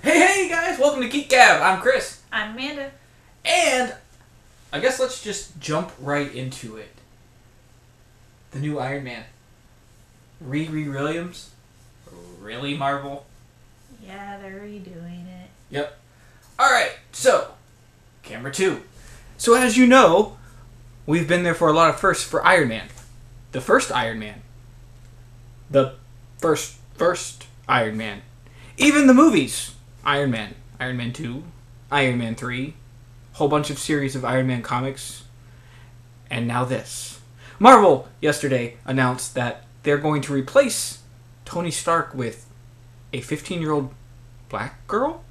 Hey guys, welcome to Geek Gab. I'm Chris. I'm Amanda. And I guess let's just jump right into it. The new Iron Man. Riri Williams? Really, Marvel? Yeah, they're redoing it. Yep. Alright, so, camera 2. So as you know, we've been there for a lot of firsts for Iron Man. The first Iron Man. The first Iron Man. Even the movies. Iron Man 2, Iron Man 3, whole bunch of series of Iron Man comics, and now this. Marvel yesterday announced that they're going to replace Tony Stark with a 15-year-old black girl?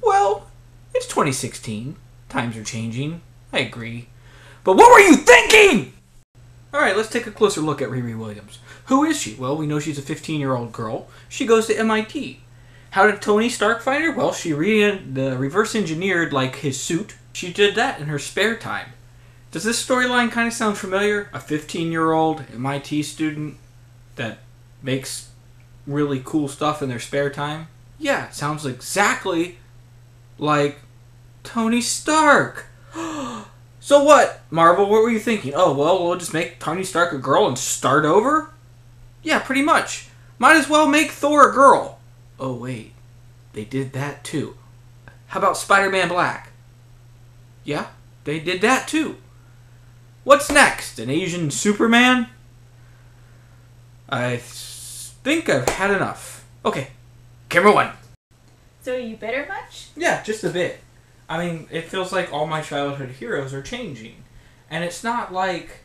Well, it's 2016. Times are changing. I agree. But what were you thinking? Alright, let's take a closer look at Riri Williams. Who is she? Well, we know she's a 15-year-old girl. She goes to MIT. How did Tony Stark find her? Well, she reverse engineered like his suit. She did that in her spare time. Does this storyline kind of sound familiar? A 15-year-old MIT student that makes really cool stuff in their spare time? Yeah, it sounds exactly like Tony Stark. So what, Marvel? What were you thinking? Oh, well, we'll just make Tony Stark a girl and start over? Yeah, pretty much. Might as well make Thor a girl. Oh, wait. They did that, too. How about Spider-Man Black? Yeah, they did that, too. What's next? An Asian Superman? I think I've had enough. Okay, camera 1. So are you bitter much? Yeah, just a bit. I mean, it feels like all my childhood heroes are changing. And it's not like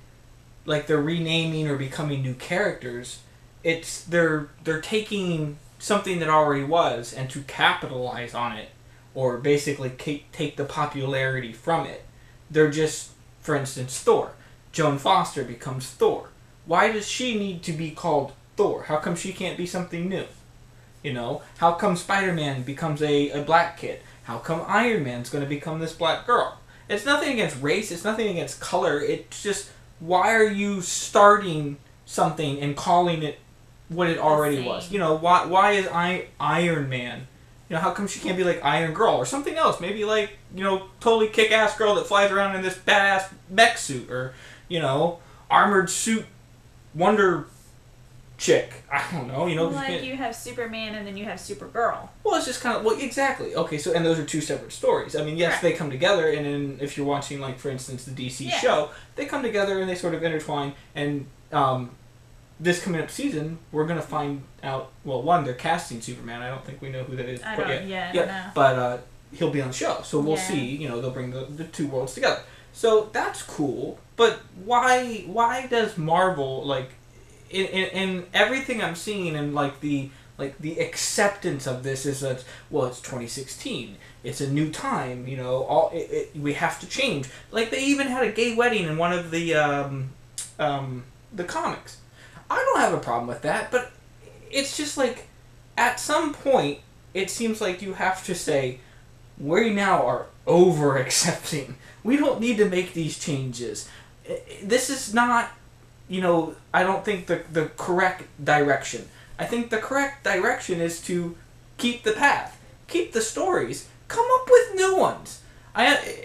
they're renaming or becoming new characters. It's they're taking something that already was and to capitalize on it, or basically take the popularity from it. They're just, for instance, Thor. Joan Foster becomes Thor. Why does she need to be called Thor? How come she can't be something new? You know, how come Spider-Man becomes a black kid? How come Iron Man's going to become this black girl? It's nothing against race. It's nothing against color. It's just, why are you starting something and calling it what it already was? You know, why is Iron Man? You know, how come she can't be like Iron Girl or something else? Maybe like, you know, totally kick-ass girl that flies around in this badass mech suit, or, you know, armored suit Wonder chick. I don't know, you know. Well, like you have Superman and then you have Supergirl. Well, it's just kind of, well, exactly. Okay, so, and those are two separate stories. I mean, yes, they come together, and then if you're watching, like, for instance, the DC show, they come together and they sort of intertwine, and this coming up season, we're going to find out, well, one, they're casting Superman. I don't think we know who that is I don't know. But he'll be on the show, so we'll see, you know, they'll bring the two worlds together. So that's cool, but why does Marvel, like, in everything I'm seeing, and like the acceptance of this is that, well, it's 2016, it's a new time, you know, we have to change. Like, they even had a gay wedding in one of the comics. I don't have a problem with that, but it's just like, at some point, it seems like you have to say, we now are over accepting. We don't need to make these changes. This is not, you know, I don't think the correct direction. I think the correct direction is to keep the path, keep the stories, come up with new ones.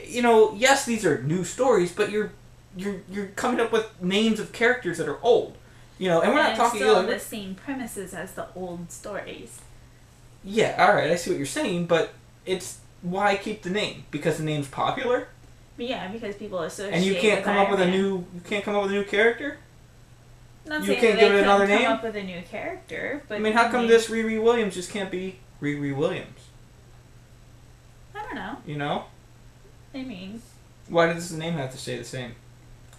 You know, yes, these are new stories, but you're coming up with names of characters that are old. You know, and we're not talking still the same premises as the old stories. Yeah, all right, I see what you're saying, but it's, why keep the name? Because the name's popular? Yeah, because people associate. And you can't come up with you can't come up with a new character? Not you saying can't give it another name. Come up with a new character, but I mean, how come this Riri Williams just can't be Riri Williams? I don't know. You know? I mean, why does the name have to stay the same?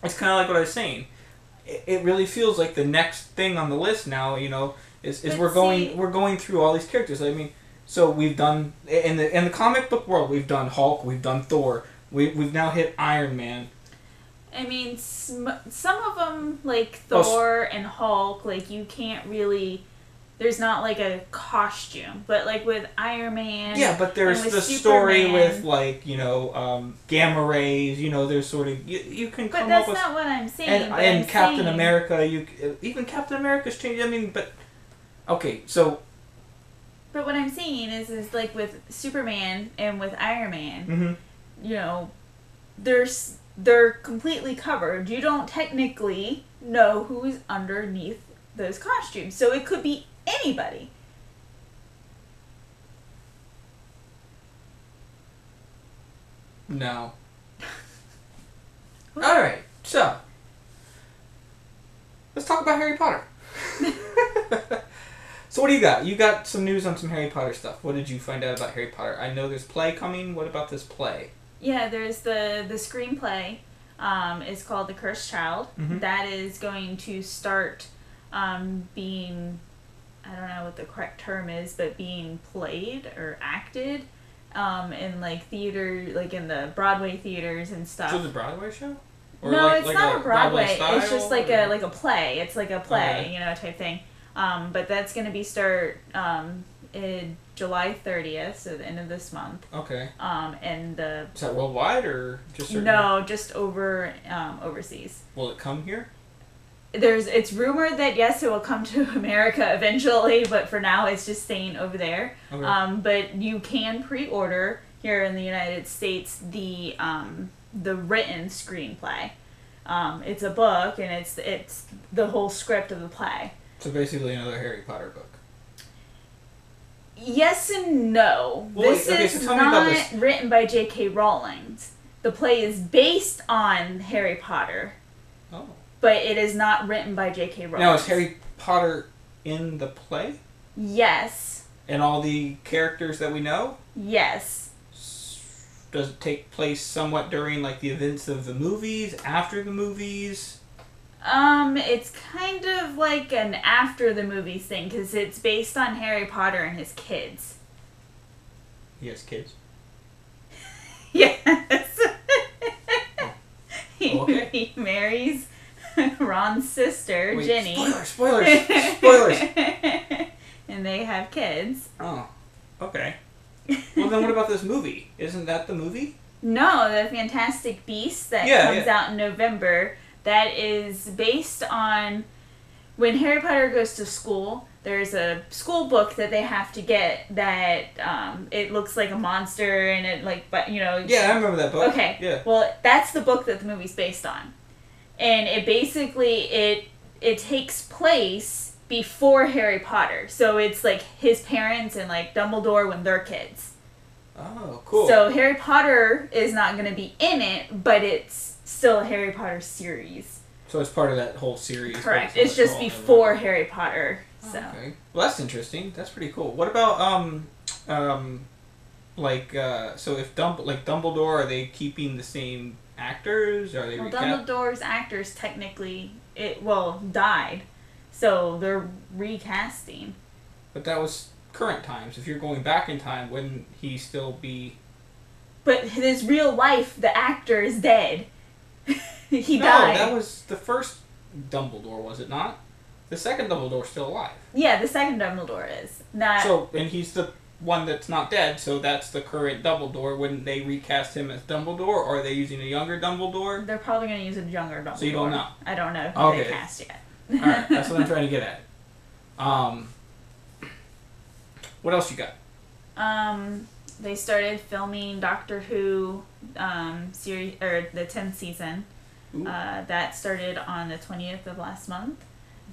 It's kind of like what I was saying. It really feels like the next thing on the list now, you know, is we're going through all these characters. I mean, so we've done in the comic book world, we've done Hulk, we've done Thor, we've now hit Iron Man. I mean, some of them, like Thor and Hulk, like, you can't really, there's not like a costume, but like with Iron Man, yeah, but there's the Superman, story with, like, you know, gamma rays, you know, there's sort of, you can come up with, but that's not what I'm saying. And Captain America, even Captain America's changed. I mean, but okay, so But what I'm saying is like with Superman and with Iron Man, you know, they're completely covered. You don't technically know who's underneath those costumes. So it could be anybody. No. Alright, so let's talk about Harry Potter. So what do you got? You got some news on some Harry Potter stuff. What did you find out about Harry Potter? I know there's play coming. What about this play? Yeah, there's the screenplay. It's called The Cursed Child. That is going to start being, I don't know what the correct term is, but being played or acted in like theater, like in the Broadway theaters and stuff. So it's a Broadway show? Or no, like, it's like not a Broadway. It's just like or? a play. It's like a play, Okay. you know, type thing. But that's going to be start in July 30th, so the end of this month. Okay. And the Is that worldwide or just certain? no, just over overseas. Will it come here? It's rumored that yes, it will come to America eventually, but for now it's just staying over there. Okay. But you can pre-order here in the United States the written screenplay. It's a book and it's the whole script of the play. So basically another Harry Potter book. Yes and no. Well, This okay, is so tell me about not this. written by J.K. Rowling. The play is based on Harry Potter, Oh. but it is not written by J.K. Rowling. Now, is Harry Potter in the play? Yes. And all the characters that we know? Yes. Does it take place somewhat during like the events of the movies, after the movies? It's kind of like an after the movies thing, because it's based on Harry Potter and his kids. He has kids. Yes. Okay. He marries Ron's sister, Wait, Ginny. Spoilers! Spoilers! And they have kids. Oh, okay. Well, then what about this movie? Isn't that the movie? No, the Fantastic Beasts that comes out in November. That is based on when Harry Potter goes to school. There's a school book that they have to get that it looks like a monster and it like, but you know. Yeah, I remember that book. Okay. Yeah. Well, that's the book that the movie's based on, and it basically it takes place before Harry Potter. So it's like his parents and like Dumbledore when they're kids. Oh, cool. So Harry Potter is not going to be in it, but it's still a Harry Potter series. So it's part of that whole series. Correct. It's just before Harry Potter. So. Okay. Well, that's interesting. That's pretty cool. What about so if Dumbledore, are they keeping the same actors? Are they Dumbledore's actors technically died, so they're recasting. But that was current times. If you're going back in time, wouldn't he still be? But his real life, the actor is dead. He No, died. that was the first Dumbledore, was it not? The second Dumbledore's still alive. Yeah, the second Dumbledore is not. So, and he's the one that's not dead, so that's the current Dumbledore. Wouldn't they recast him as Dumbledore, or are they using a younger Dumbledore? They're probably going to use a younger Dumbledore. So you don't know? I don't know who Okay. they cast yet. Alright, that's what I'm trying to get at. What else you got? They started filming Doctor Who series, or the 10th season. That started on the 20th of last month.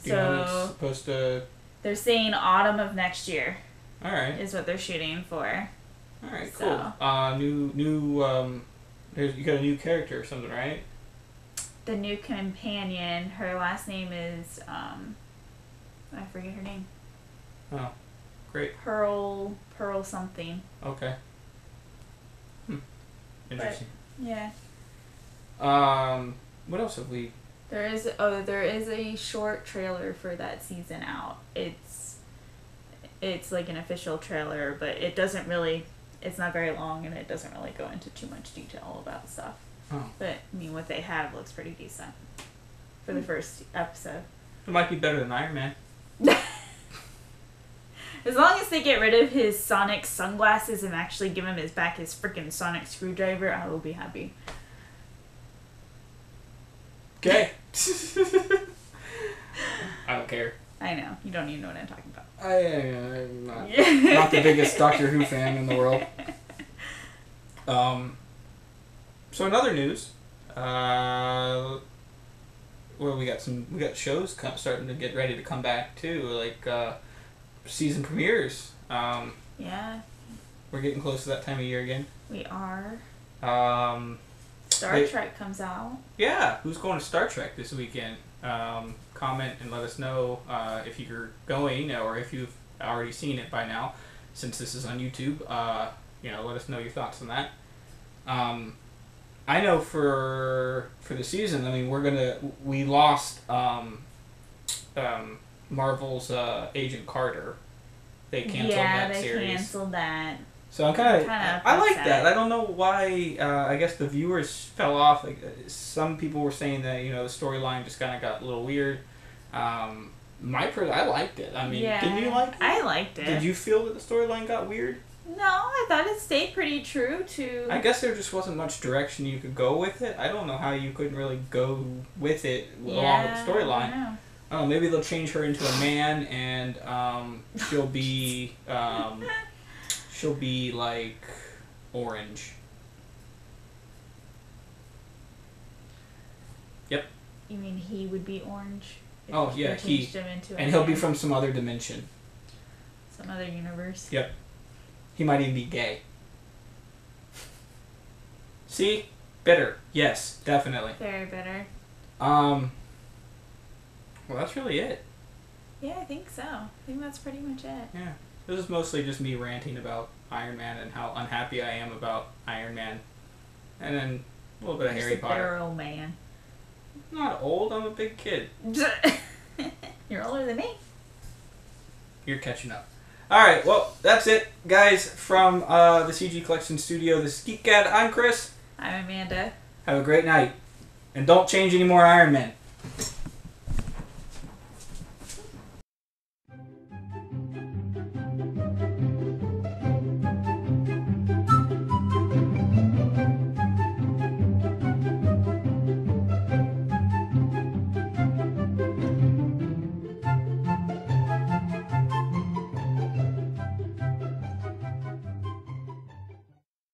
Do you know when it's supposed to? They're saying autumn of next year. All right. Is what they're shooting for. All right. So. Cool. You got a new character or something, right? The new companion. Her last name is I forget her name. Oh, great. Pearl something. Okay. Interesting. But, yeah. What else have we? There is a short trailer for that season out. It's like an official trailer, but it's not very long and it doesn't really go into too much detail about stuff. Oh. But I mean, what they have looks pretty decent for the first episode. It might be better than Iron Man. As long as they get rid of his sonic sunglasses and actually give him his freaking sonic screwdriver, I will be happy. Okay. I don't care. I I know. You don't even know what I'm talking about. I'm not the biggest Doctor Who fan in the world. So in other news, well, we got shows starting to get ready to come back too, like season premieres. Yeah. We're getting close to that time of year again. We are. Star Trek comes out. Yeah, who's going to Star Trek this weekend? Comment and let us know if you're going or if you've already seen it by now. Since this is on YouTube, let us know your thoughts on that. I know for the season, I mean, we lost Marvel's Agent Carter. They canceled that series. Yeah, they canceled that. So I'm kind of I like that. I don't know why. I guess the viewers fell off. Like, some people were saying that the storyline just kind of got a little weird. I liked it. I mean, didn't you like it? I liked it. Did you feel that the storyline got weird? No, I thought it stayed pretty true to... I guess there just wasn't much direction you could go with it. I don't know how you couldn't really go with it along with the storyline. I don't know, maybe they'll change her into a man and she'll be like orange. Yep. You mean he would be orange? Oh yeah, he. And he'll be from some other dimension. Some other universe. Yep. He might even be gay. See? Bitter. Yes, definitely. Very bitter. Well, that's really it. Yeah, I think so. I think that's pretty much it. Yeah. This is mostly just me ranting about Iron Man and how unhappy I am about Iron Man. And then a little bit of Harry Potter. You're an old man. I'm not old. I'm a big kid. You're older than me. You're catching up. Alright, well, that's it, guys, from the CgCollection studio. This is Geek Gab. I'm Chris. I'm Amanda. Have a great night. And don't change any more Iron Men.